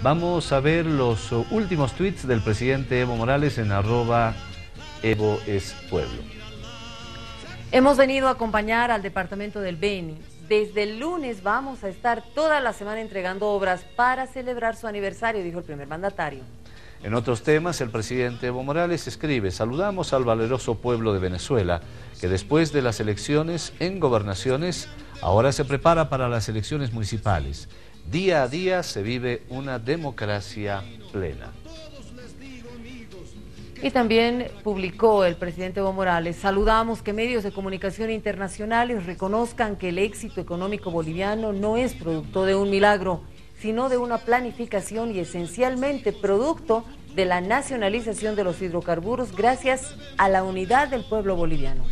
Vamos a ver los últimos tweets del presidente Evo Morales en @EvoEsPueblo. Hemos venido a acompañar al departamento del Beni. Desde el lunes vamos a estar toda la semana entregando obras para celebrar su aniversario, dijo el primer mandatario. En otros temas, el presidente Evo Morales escribe: saludamos al valeroso pueblo de Venezuela, que después de las elecciones en gobernaciones, ahora se prepara para las elecciones municipales. Día a día se vive una democracia plena. Y también publicó el presidente Evo Morales: saludamos que medios de comunicación internacionales reconozcan que el éxito económico boliviano no es producto de un milagro, sino de una planificación y esencialmente producto de la nacionalización de los hidrocarburos gracias a la unidad del pueblo boliviano.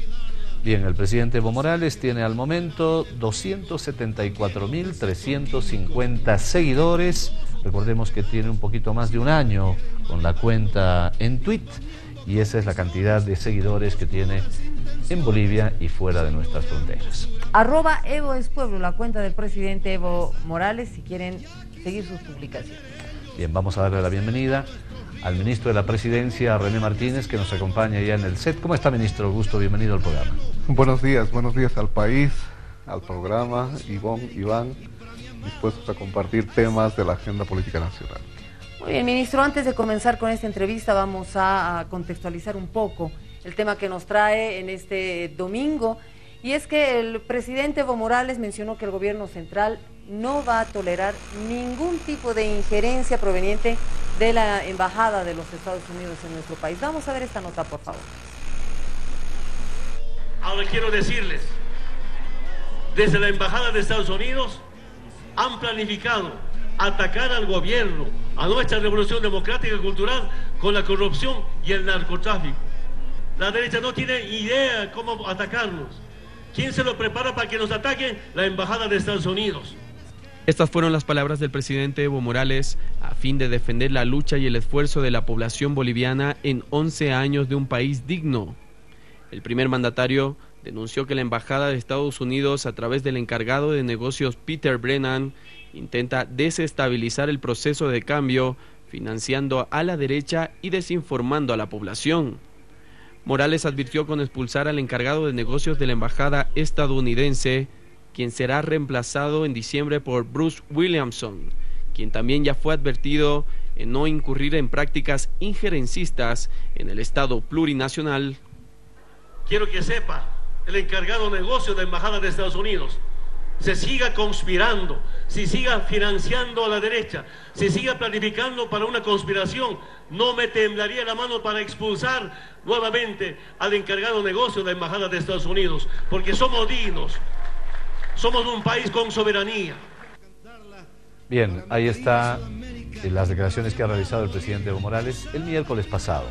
Bien, el presidente Evo Morales tiene al momento 274.350 seguidores. Recordemos que tiene un poquito más de un año con la cuenta en Twitter y esa es la cantidad de seguidores que tiene en Bolivia y fuera de nuestras fronteras. @EvoEsPueblo, la cuenta del presidente Evo Morales, si quieren seguir sus publicaciones. Bien, vamos a darle la bienvenida al ministro de la Presidencia, René Martínez, que nos acompaña ya en el set. ¿Cómo está, ministro? Gusto, bienvenido al programa. Buenos días al país, al programa, Iván, dispuestos a compartir temas de la agenda política nacional. Muy bien, ministro, antes de comenzar con esta entrevista vamos a contextualizar un poco el tema que nos trae en este domingo, y es que el presidente Evo Morales mencionó que el gobierno central no va a tolerar ningún tipo de injerencia proveniente de la Embajada de los Estados Unidos en nuestro país. Vamos a ver esta nota, por favor. Ahora quiero decirles, desde la Embajada de Estados Unidos han planificado atacar al gobierno, a nuestra revolución democrática y cultural, con la corrupción y el narcotráfico. La derecha no tiene idea cómo atacarnos. ¿Quién se lo prepara para que nos ataquen? La Embajada de Estados Unidos. Estas fueron las palabras del presidente Evo Morales a fin de defender la lucha y el esfuerzo de la población boliviana en 11 años de un país digno. El primer mandatario denunció que la Embajada de Estados Unidos, a través del encargado de negocios Peter Brennan, intenta desestabilizar el proceso de cambio, financiando a la derecha y desinformando a la población. Morales advirtió con expulsar al encargado de negocios de la Embajada estadounidense, quien será reemplazado en diciembre por Bruce Williamson, quien también ya fue advertido en no incurrir en prácticas injerencistas en el Estado plurinacional. Quiero que sepa, el encargado de negocios de la Embajada de Estados Unidos, se siga conspirando, si siga financiando a la derecha, si siga planificando para una conspiración, no me temblaría la mano para expulsar nuevamente al encargado de negocios de la Embajada de Estados Unidos, porque somos dignos, somos un país con soberanía. Bien, ahí está las declaraciones que ha realizado el presidente Evo Morales el miércoles pasado.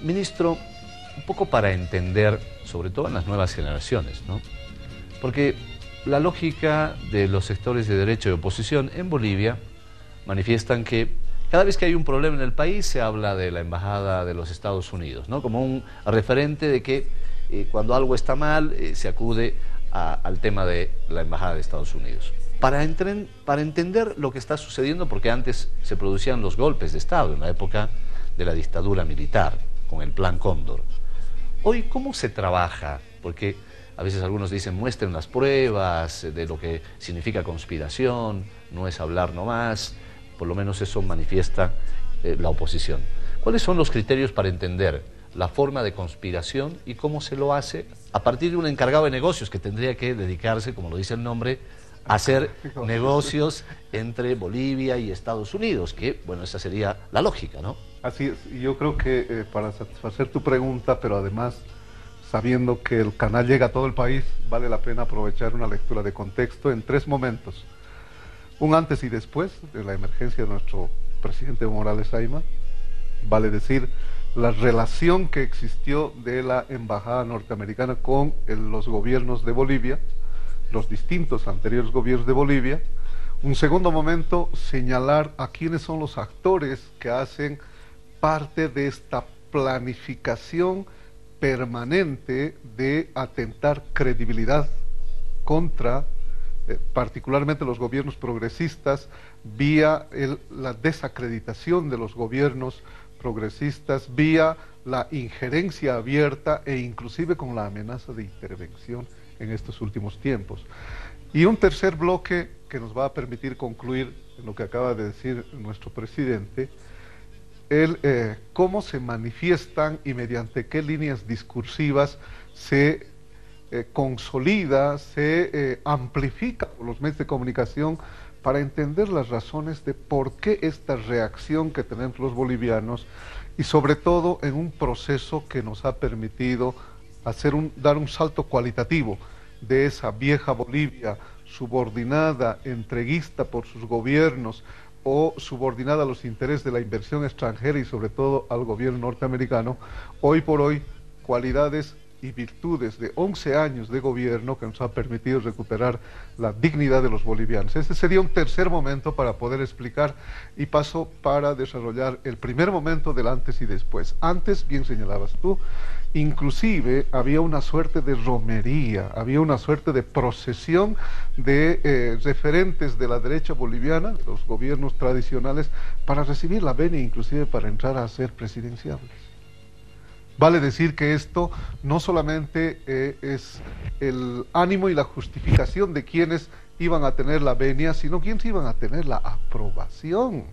Ministro, un poco para entender, sobre todo en las nuevas generaciones, ¿no? Porque la lógica de los sectores de derecha y oposición en Bolivia manifiestan que cada vez que hay un problema en el país se habla de la Embajada de los Estados Unidos, ¿no? Como un referente de que cuando algo está mal se acude al tema de la Embajada de Estados Unidos. Para entender lo que está sucediendo, porque antes se producían los golpes de Estado en la época de la dictadura militar, con el Plan Cóndor. Hoy, ¿cómo se trabaja? Porque a veces algunos dicen, muestren las pruebas de lo que significa conspiración, no es hablar nomás, por lo menos eso manifiesta la oposición. ¿Cuáles son los criterios para entender la forma de conspiración y cómo se lo hace a partir de un encargado de negocios que tendría que dedicarse, como lo dice el nombre, a hacer negocios entre Bolivia y Estados Unidos? Que, bueno, esa sería la lógica, ¿no? Así es, y yo creo que para satisfacer tu pregunta, pero además sabiendo que el canal llega a todo el país, vale la pena aprovechar una lectura de contexto en 3 momentos. Un antes y después de la emergencia de nuestro presidente Evo Morales Ayma, vale decir, la relación que existió de la embajada norteamericana con los gobiernos de Bolivia, los distintos anteriores gobiernos de Bolivia. Un segundo momento, señalar a quiénes son los actores que hacen parte de esta planificación permanente de atentar credibilidad contra particularmente los gobiernos progresistas, vía la desacreditación de los gobiernos progresistas, vía la injerencia abierta e inclusive con la amenaza de intervención en estos últimos tiempos. Y un tercer bloque que nos va a permitir concluir en lo que acaba de decir nuestro presidente, cómo se manifiestan y mediante qué líneas discursivas se consolida, se amplifica por los medios de comunicación para entender las razones de por qué esta reacción que tenemos los bolivianos, y sobre todo en un proceso que nos ha permitido dar un salto cualitativo de esa vieja Bolivia subordinada, entreguista por sus gobiernos o subordinada a los intereses de la inversión extranjera y sobre todo al gobierno norteamericano, hoy por hoy cualidades y virtudes de 11 años de gobierno que nos ha permitido recuperar la dignidad de los bolivianos. Ese sería un tercer momento para poder explicar, y paso para desarrollar el primer momento del antes y después. Antes, bien señalabas tú, inclusive había una suerte de romería, había una suerte de procesión de referentes de la derecha boliviana, de los gobiernos tradicionales, para recibir la venia, inclusive para entrar a ser presidenciables. Vale decir que esto no solamente es el ánimo y la justificación de quienes iban a tener la venia, sino quienes iban a tener la aprobación.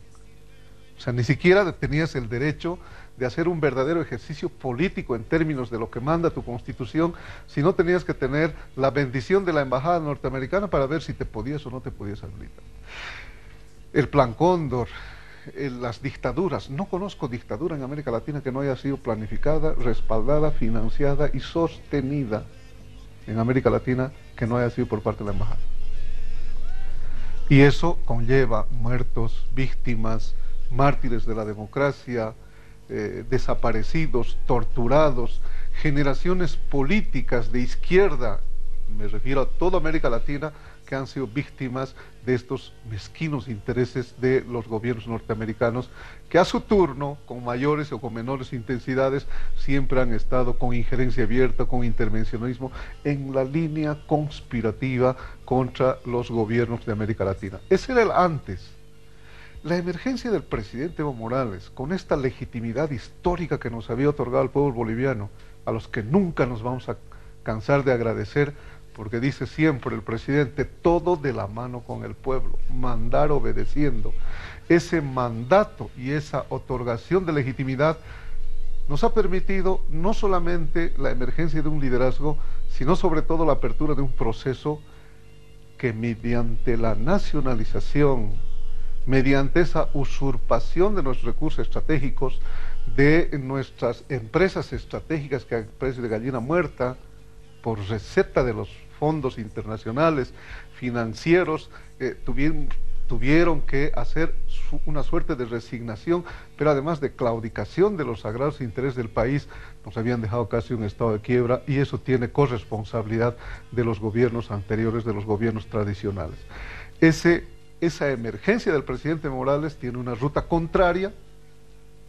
O sea, ni siquiera tenías el derecho de hacer un verdadero ejercicio político en términos de lo que manda tu Constitución, sino tenías que tener la bendición de la embajada norteamericana para ver si te podías o no te podías habilitar. El Plan Cóndor, las dictaduras, no conozco dictadura en América Latina que no haya sido planificada, respaldada, financiada y sostenida en América Latina que no haya sido por parte de la embajada. Y eso conlleva muertos, víctimas, mártires de la democracia, desaparecidos, torturados, generaciones políticas de izquierda, me refiero a toda América Latina, que han sido víctimas de estos mezquinos intereses de los gobiernos norteamericanos, que a su turno, con mayores o con menores intensidades, siempre han estado con injerencia abierta, con intervencionismo, en la línea conspirativa contra los gobiernos de América Latina. Ese era el antes. La emergencia del presidente Evo Morales, con esta legitimidad histórica que nos había otorgado el pueblo boliviano, a los que nunca nos vamos a cansar de agradecer, porque dice siempre el presidente, todo de la mano con el pueblo, mandar obedeciendo. Ese mandato y esa otorgación de legitimidad nos ha permitido no solamente la emergencia de un liderazgo, sino sobre todo la apertura de un proceso que mediante la nacionalización, mediante esa usurpación de nuestros recursos estratégicos, de nuestras empresas estratégicas que a precio de gallina muerta, por receta de los fondos internacionales, financieros, tuvieron que hacer una suerte de resignación, pero además de claudicación de los sagrados intereses del país. Nos habían dejado casi un estado de quiebra, y eso tiene corresponsabilidad de los gobiernos anteriores, de los gobiernos tradicionales. Esa emergencia del presidente Morales tiene una ruta contraria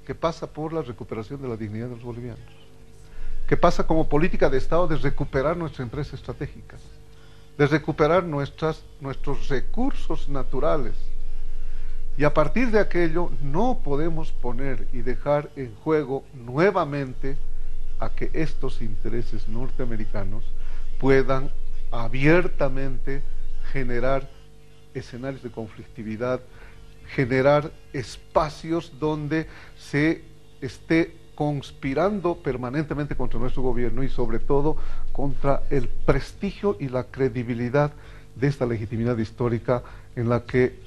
que pasa por la recuperación de la dignidad de los bolivianos, que pasa como política de Estado de recuperar nuestras empresas estratégicas, de recuperar nuestros recursos naturales. Y a partir de aquello no podemos poner y dejar en juego nuevamente a que estos intereses norteamericanos puedan abiertamente generar escenarios de conflictividad, generar espacios donde se esté conspirando permanentemente contra nuestro gobierno y sobre todo contra el prestigio y la credibilidad de esta legitimidad histórica en la que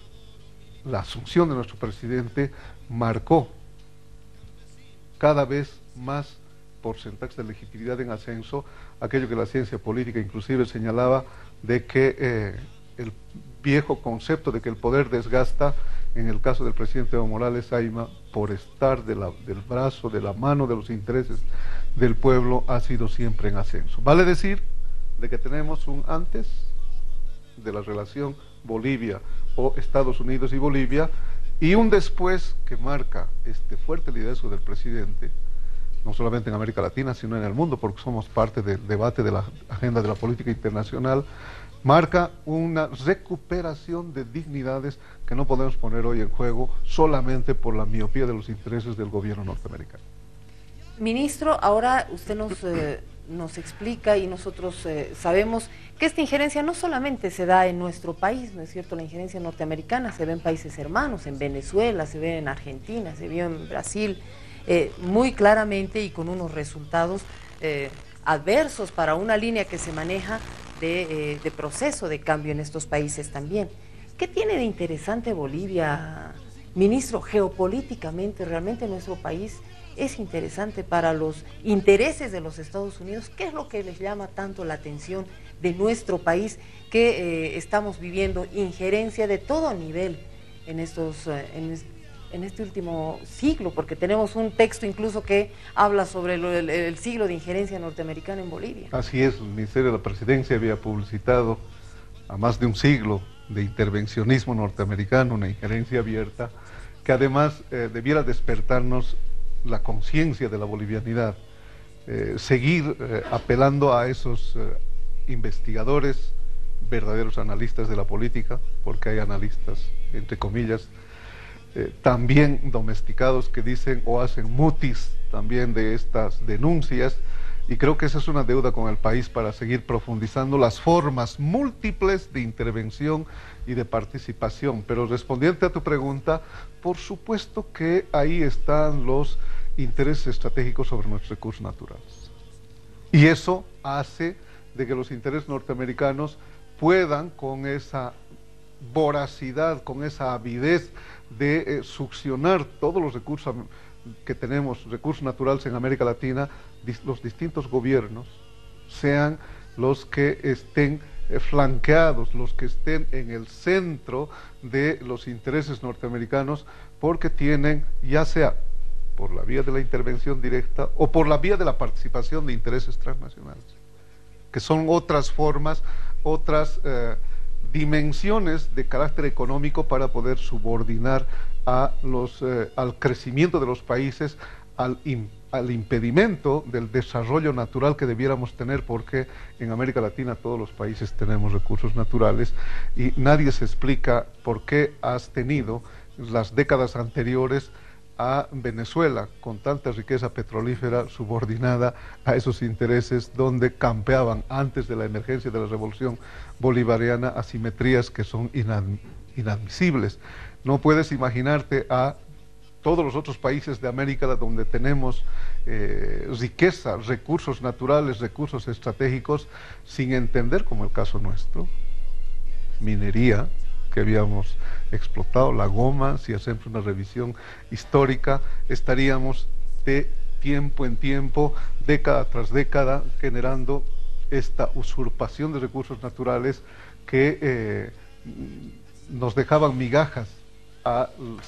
la asunción de nuestro presidente marcó cada vez más porcentajes de legitimidad en ascenso, aquello que la ciencia política inclusive señalaba de que el viejo concepto de que el poder desgasta, en el caso del presidente Evo Morales, Aima, por estar del brazo, de la mano de los intereses del pueblo, ha sido siempre en ascenso. Vale decir de que tenemos un antes de la relación Bolivia o Estados Unidos y Bolivia, y un después que marca este fuerte liderazgo del presidente, no solamente en América Latina, sino en el mundo, porque somos parte del debate de la agenda de la política internacional, marca una recuperación de dignidades que no podemos poner hoy en juego solamente por la miopía de los intereses del gobierno norteamericano. Ministro, ahora usted nos explica y nosotros sabemos que esta injerencia no solamente se da en nuestro país, ¿no es cierto? La injerencia norteamericana se ve en países hermanos, en Venezuela, se ve en Argentina, se vio en Brasil, muy claramente y con unos resultados adversos para una línea que se maneja de proceso de cambio en estos países también. ¿Qué tiene de interesante Bolivia, ministro? Geopolíticamente, realmente nuestro país es interesante para los intereses de los Estados Unidos. ¿Qué es lo que les llama tanto la atención de nuestro país, que estamos viviendo injerencia de todo nivel en este último siglo? Porque tenemos un texto incluso que habla sobre el siglo de injerencia norteamericana en Bolivia. Así es, el Ministerio de la Presidencia había publicitado a más de un siglo de intervencionismo norteamericano, una injerencia abierta, que además debiera despertarnos la conciencia de la bolivianidad, seguir apelando a esos investigadores, verdaderos analistas de la política, porque hay analistas, entre comillas, también domesticados, que dicen o hacen mutis también de estas denuncias, y creo que esa es una deuda con el país para seguir profundizando las formas múltiples de intervención y de participación. Pero respondiendo a tu pregunta, por supuesto que ahí están los intereses estratégicos sobre nuestros recursos naturales. Y eso hace de que los intereses norteamericanos puedan, con esa voracidad, con esa avidez de succionar todos los recursos que tenemos, recursos naturales en América Latina, los distintos gobiernos sean los que estén flanqueados, los que estén en el centro de los intereses norteamericanos, porque tienen, ya sea por la vía de la intervención directa o por la vía de la participación de intereses transnacionales, que son otras formas, otras dimensiones de carácter económico para poder subordinar a al crecimiento de los países, al impedimento del desarrollo natural que debiéramos tener, porque en América Latina todos los países tenemos recursos naturales y nadie se explica por qué has tenido las décadas anteriores a Venezuela con tanta riqueza petrolífera subordinada a esos intereses, donde campeaban antes de la emergencia de la revolución bolivariana asimetrías que son inadmisibles. No puedes imaginarte a todos los otros países de América donde tenemos riqueza, recursos naturales, recursos estratégicos, sin entender, como el caso nuestro, minería que habíamos explotado, la goma. Si hacemos una revisión histórica, estaríamos de tiempo en tiempo, década tras década, generando esta usurpación de recursos naturales que nos dejaban migajas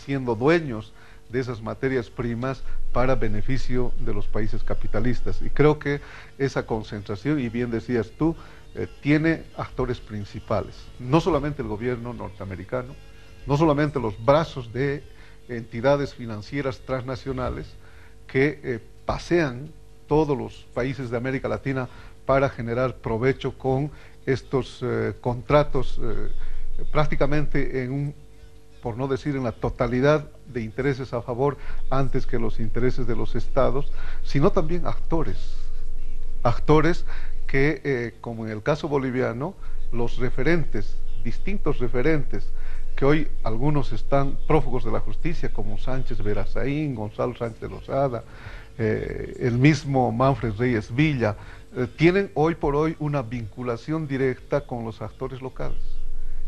siendo dueños de esas materias primas para beneficio de los países capitalistas. Y creo que esa concentración, y bien decías tú, tiene actores principales, no solamente el gobierno norteamericano, no solamente los brazos de entidades financieras transnacionales que pasean todos los países de América Latina para generar provecho con estos contratos prácticamente por no decir en la totalidad de intereses a favor antes que los intereses de los estados, sino también actores que, como en el caso boliviano, los referentes, distintos referentes, que hoy algunos están prófugos de la justicia, como Sánchez Verazaín, Gonzalo Sánchez de Lozada, el mismo Manfred Reyes Villa, tienen hoy por hoy una vinculación directa con los actores locales.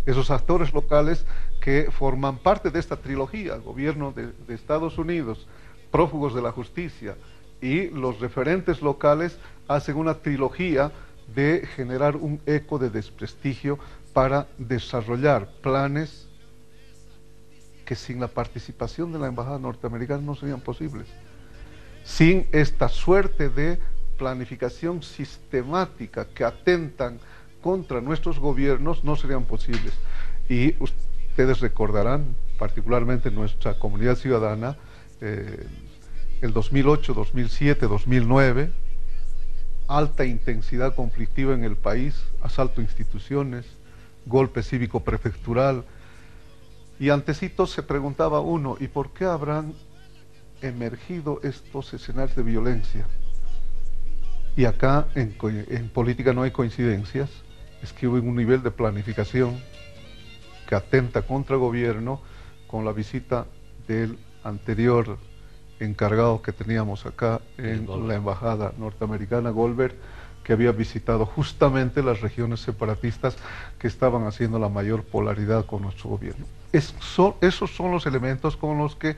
Esos actores locales que forman parte de esta trilogía, gobierno de Estados Unidos, prófugos de la justicia, y los referentes locales hacen una trilogía de generar un eco de desprestigio para desarrollar planes que sin la participación de la embajada norteamericana no serían posibles. Sin esta suerte de planificación sistemática que atentan contra nuestros gobiernos no serían posibles. Y ustedes recordarán, particularmente nuestra comunidad ciudadana, el 2008, 2007, 2009, alta intensidad conflictiva en el país, asalto a instituciones, golpe cívico prefectural, y antecito se preguntaba uno, ¿y por qué habrán emergido estos escenarios de violencia? Y acá en política no hay coincidencias, es que hubo un nivel de planificación que atenta contra el gobierno con la visita del anterior encargado que teníamos acá en la embajada norteamericana, Goldberg, que había visitado justamente las regiones separatistas que estaban haciendo la mayor polaridad con nuestro gobierno. Esos son los elementos con los que,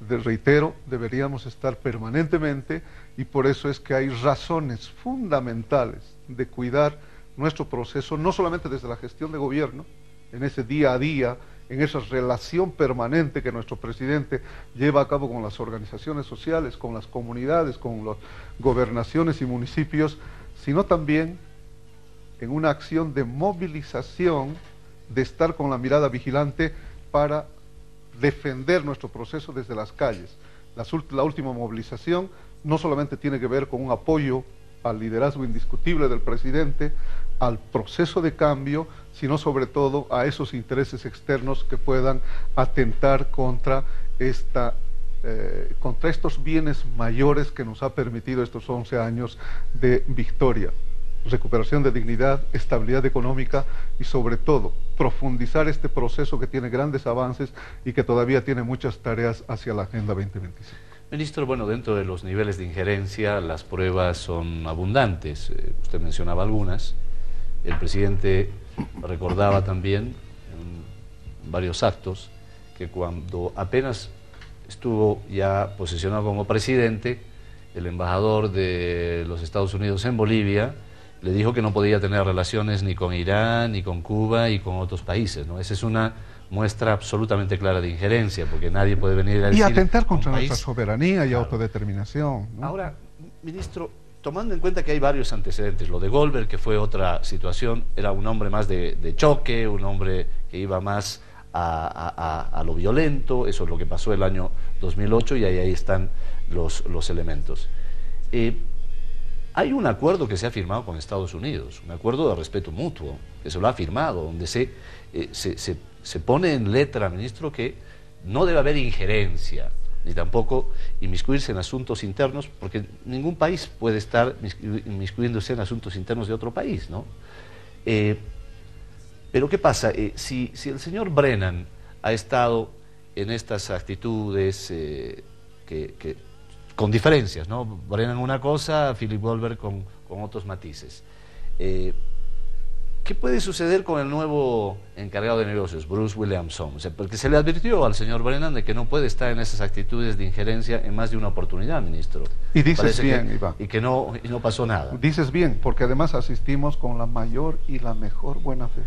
reitero, deberíamos estar permanentemente, y por eso es que hay razones fundamentales de cuidar nuestro proceso, no solamente desde la gestión de gobierno, en ese día a día, en esa relación permanente que nuestro presidente lleva a cabo con las organizaciones sociales, con las comunidades, con las gobernaciones y municipios, sino también en una acción de movilización, de estar con la mirada vigilante para defender nuestro proceso desde las calles. La última movilización no solamente tiene que ver con un apoyo al liderazgo indiscutible del presidente, al proceso de cambio, sino sobre todo a esos intereses externos que puedan atentar contra estos bienes mayores que nos ha permitido estos 11 años de victoria. Recuperación de dignidad, estabilidad económica y sobre todo profundizar este proceso que tiene grandes avances y que todavía tiene muchas tareas hacia la Agenda 2025. Ministro, bueno, dentro de los niveles de injerencia las pruebas son abundantes, usted mencionaba algunas, el presidente recordaba también en varios actos que cuando apenas estuvo ya posesionado como presidente, el embajador de los Estados Unidos en Bolivia le dijo que no podía tener relaciones ni con Irán, ni con Cuba y con otros países, ¿no? Esa es una muestra absolutamente clara de injerencia, porque nadie puede venir a decir... Y atentar contra nuestra soberanía y claro, autodeterminación, ¿no? Ahora, ministro, tomando en cuenta que hay varios antecedentes, lo de Goldberg, que fue otra situación, era un hombre más de choque, un hombre que iba más a lo violento, eso es lo que pasó el año 2008 y ahí están los elementos. Hay un acuerdo que se ha firmado con Estados Unidos, un acuerdo de respeto mutuo, que se lo ha firmado, donde se pone en letra, ministro, que no debe haber injerencia, ni tampoco inmiscuirse en asuntos internos, porque ningún país puede estar inmiscuyéndose en asuntos internos de otro país, ¿no? Pero ¿qué pasa? Si el señor Brennan ha estado en estas actitudes con diferencias, ¿no? Brennan una cosa, Philip Goldberg con otros matices. ¿Qué puede suceder con el nuevo encargado de negocios, Bruce Williamson? O sea, porque se le advirtió al señor Brennan de que no puede estar en esas actitudes de injerencia en más de una oportunidad, ministro. Y dices bien, Iván. Y no pasó nada. Dices bien, porque además asistimos con la mayor y la mejor buena fe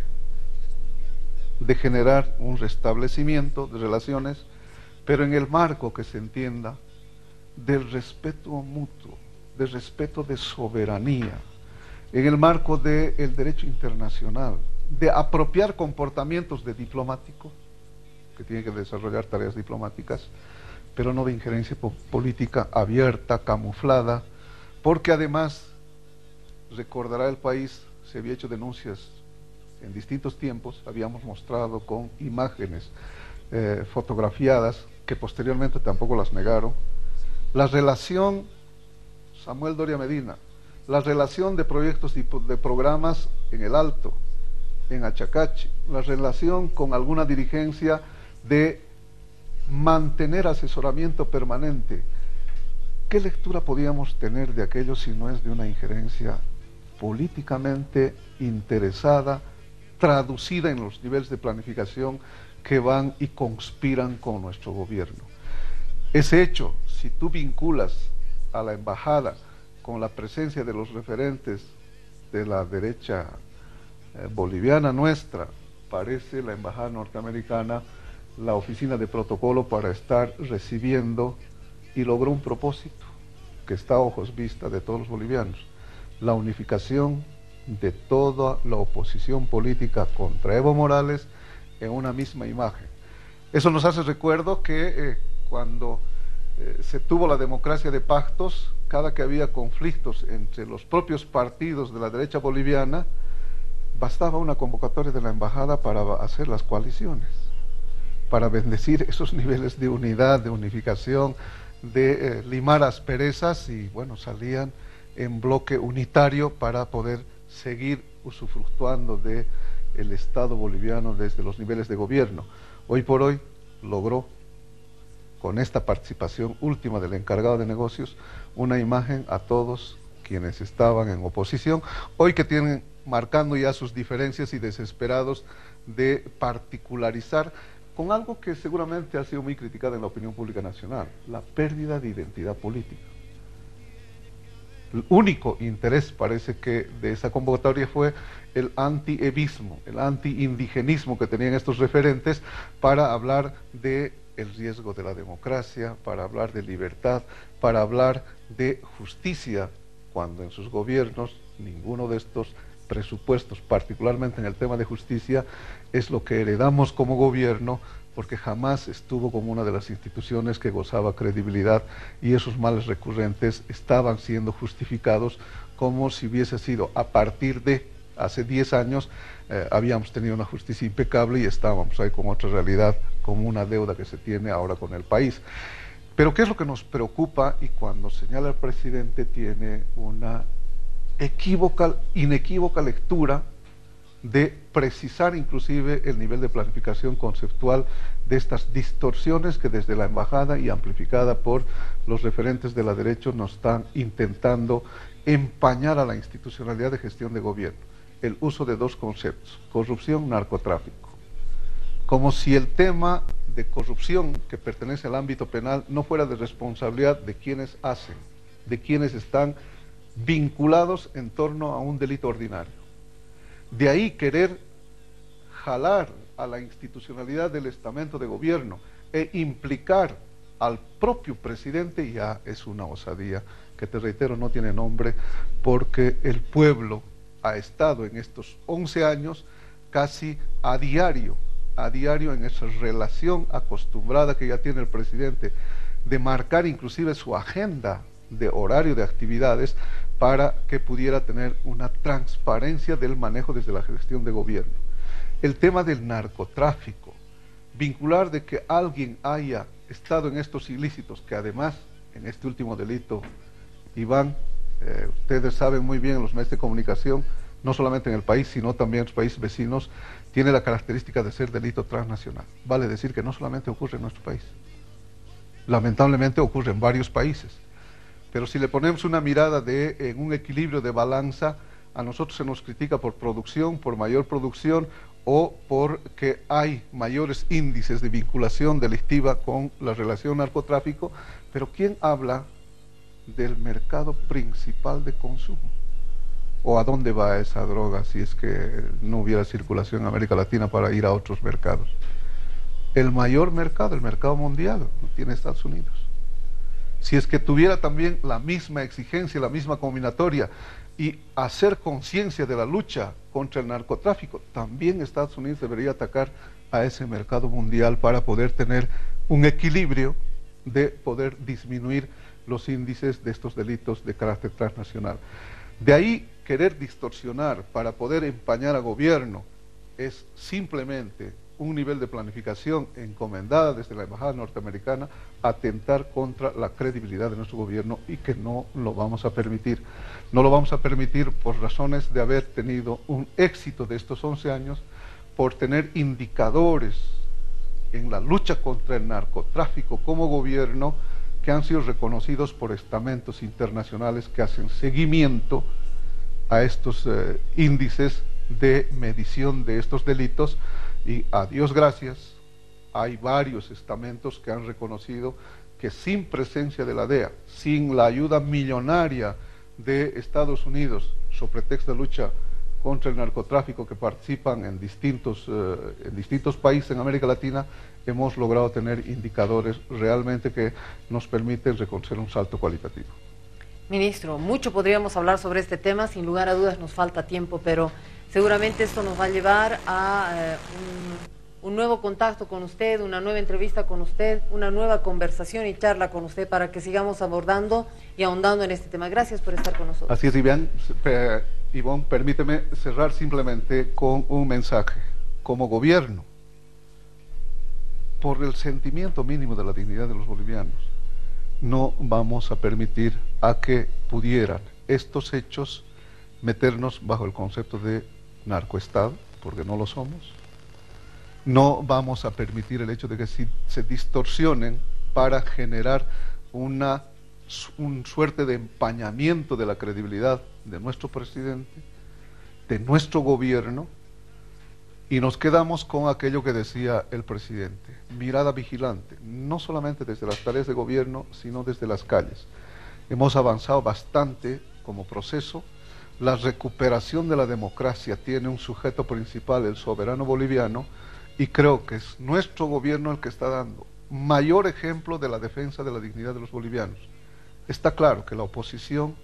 de generar un restablecimiento de relaciones, pero en el marco que se entienda del respeto mutuo, del respeto de soberanía, en el marco del derecho internacional, de apropiar comportamientos de diplomático, que tiene que desarrollar tareas diplomáticas, pero no de injerencia política abierta, camuflada, porque además, recordará el país, se había hecho denuncias en distintos tiempos, habíamos mostrado con imágenes fotografiadas, que posteriormente tampoco las negaron, la relación Samuel Doria Medina, la relación de proyectos y de programas en el Alto, en Achacachi, la relación con alguna dirigencia de mantener asesoramiento permanente. ¿Qué lectura podíamos tener de aquello si no es de una injerencia políticamente interesada, traducida en los niveles de planificación que van y conspiran con nuestro gobierno? Ese hecho, si tú vinculas a la embajada con la presencia de los referentes de la derecha boliviana nuestra, parece la embajada norteamericana la oficina de protocolo para estar recibiendo, y logró un propósito que está a ojos vista de todos los bolivianos: la unificación de toda la oposición política contra Evo Morales en una misma imagen. Eso nos hace recuerdo que cuando se tuvo la democracia de pactos. Cada que había conflictos entre los propios partidos de la derecha boliviana, bastaba una convocatoria de la embajada para hacer las coaliciones, para bendecir esos niveles de unidad, de unificación, de limar asperezas, y bueno, salían en bloque unitario para poder seguir usufructuando del Estado boliviano desde los niveles de gobierno. Hoy por hoy logró, con esta participación última del encargado de negocios, una imagen a todos quienes estaban en oposición, hoy que tienen marcando ya sus diferencias y desesperados de particularizar con algo que seguramente ha sido muy criticado en la opinión pública nacional: la pérdida de identidad política. El único interés, parece que, de esa convocatoria fue el anti-evismo, el anti-indigenismo que tenían estos referentes para hablar de el riesgo de la democracia, para hablar de libertad, para hablar de justicia, cuando en sus gobiernos ninguno de estos presupuestos, particularmente en el tema de justicia, es lo que heredamos como gobierno, porque jamás estuvo como una de las instituciones que gozaba credibilidad, y esos males recurrentes estaban siendo justificados como si hubiese sido a partir de hace 10 años habíamos tenido una justicia impecable y estábamos ahí con otra realidad, como una deuda que se tiene ahora con el país. Pero ¿qué es lo que nos preocupa? Y cuando señala el presidente, tiene una inequívoca lectura de precisar inclusive el nivel de planificación conceptual de estas distorsiones que desde la embajada y amplificada por los referentes de la derecha nos están intentando empañar a la institucionalidad de gestión de gobierno. El uso de dos conceptos: corrupción, narcotráfico. Como si el tema de corrupción, que pertenece al ámbito penal, no fuera de responsabilidad de quienes hacen, de quienes están vinculados en torno a un delito ordinario. De ahí querer jalar a la institucionalidad del estamento de gobierno e implicar al propio presidente, ya es una osadía que, te reitero, no tiene nombre, porque el pueblo ha estado en estos 11 años casi a diario en esa relación acostumbrada que ya tiene el presidente de marcar inclusive su agenda de horario de actividades para que pudiera tener una transparencia del manejo desde la gestión de gobierno. El tema del narcotráfico, vincular de que alguien haya estado en estos ilícitos, que además en este último delito, Iván, ustedes saben muy bien, los medios de comunicación, no solamente en el país, sino también en los países vecinos, tiene la característica de ser delito transnacional. Vale decir que no solamente ocurre en nuestro país, lamentablemente ocurre en varios países. Pero si le ponemos una mirada en un equilibrio de balanza, a nosotros se nos critica por producción, por mayor producción, o porque hay mayores índices de vinculación delictiva con la relación narcotráfico, pero ¿quién habla del mercado principal de consumo? ¿O a dónde va esa droga si es que no hubiera circulación en América Latina para ir a otros mercados? El mayor mercado, el mercado mundial, lo tiene Estados Unidos. Si es que tuviera también la misma exigencia, la misma combinatoria, y hacer conciencia de la lucha contra el narcotráfico, también Estados Unidos debería atacar a ese mercado mundial para poder tener un equilibrio de poder disminuir los índices de estos delitos de carácter transnacional. De ahí querer distorsionar para poder empañar a gobierno es simplemente un nivel de planificación encomendada desde la embajada norteamericana, atentar contra la credibilidad de nuestro gobierno, y que no lo vamos a permitir. No lo vamos a permitir por razones de haber tenido un éxito de estos 11 años, por tener indicadores en la lucha contra el narcotráfico como gobierno que han sido reconocidos por estamentos internacionales que hacen seguimiento a estos índices de medición de estos delitos. Y a Dios gracias, hay varios estamentos que han reconocido que sin presencia de la DEA, sin la ayuda millonaria de Estados Unidos, sobre pretexto de lucha contra el narcotráfico, que participan en distintos países en América Latina, hemos logrado tener indicadores realmente que nos permiten reconocer un salto cualitativo. Ministro, mucho podríamos hablar sobre este tema, sin lugar a dudas nos falta tiempo, pero seguramente esto nos va a llevar a un nuevo contacto con usted, una nueva entrevista con usted, una nueva conversación y charla con usted para que sigamos abordando y ahondando en este tema. Gracias por estar con nosotros. Así es, Ivonne, permíteme cerrar simplemente con un mensaje. Como gobierno, por el sentimiento mínimo de la dignidad de los bolivianos, no vamos a permitir a que pudieran estos hechos meternos bajo el concepto de narcoestado, porque no lo somos. No vamos a permitir el hecho de que se distorsionen para generar un suerte de empañamiento de la credibilidad de nuestro presidente, de nuestro gobierno, y nos quedamos con aquello que decía el presidente, mirada vigilante, no solamente desde las tareas de gobierno, sino desde las calles. Hemos avanzado bastante como proceso. La recuperación de la democracia tiene un sujeto principal, el soberano boliviano, y creo que es nuestro gobierno el que está dando mayor ejemplo de la defensa de la dignidad de los bolivianos. Está claro que la oposición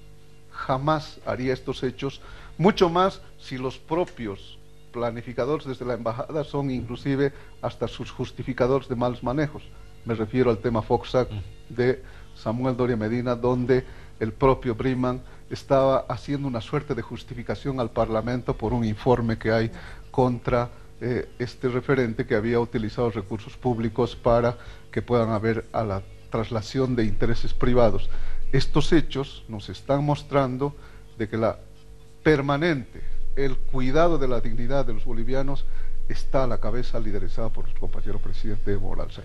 jamás haría estos hechos, mucho más si los propios planificadores desde la embajada son inclusive hasta sus justificadores de malos manejos. Me refiero al tema Foxac de Samuel Doria Medina, donde el propio Briman estaba haciendo una suerte de justificación al Parlamento por un informe que hay contra este referente que había utilizado recursos públicos para que puedan haber a la traslación de intereses privados. Estos hechos nos están mostrando de que el cuidado de la dignidad de los bolivianos está a la cabeza liderizada por nuestro compañero presidente Evo Morales.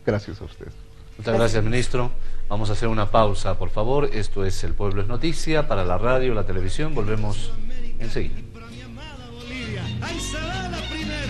Gracias a usted. Muchas gracias, ministro. Vamos a hacer una pausa, por favor. Esto es El Pueblo es Noticia para la radio, la televisión. Volvemos enseguida.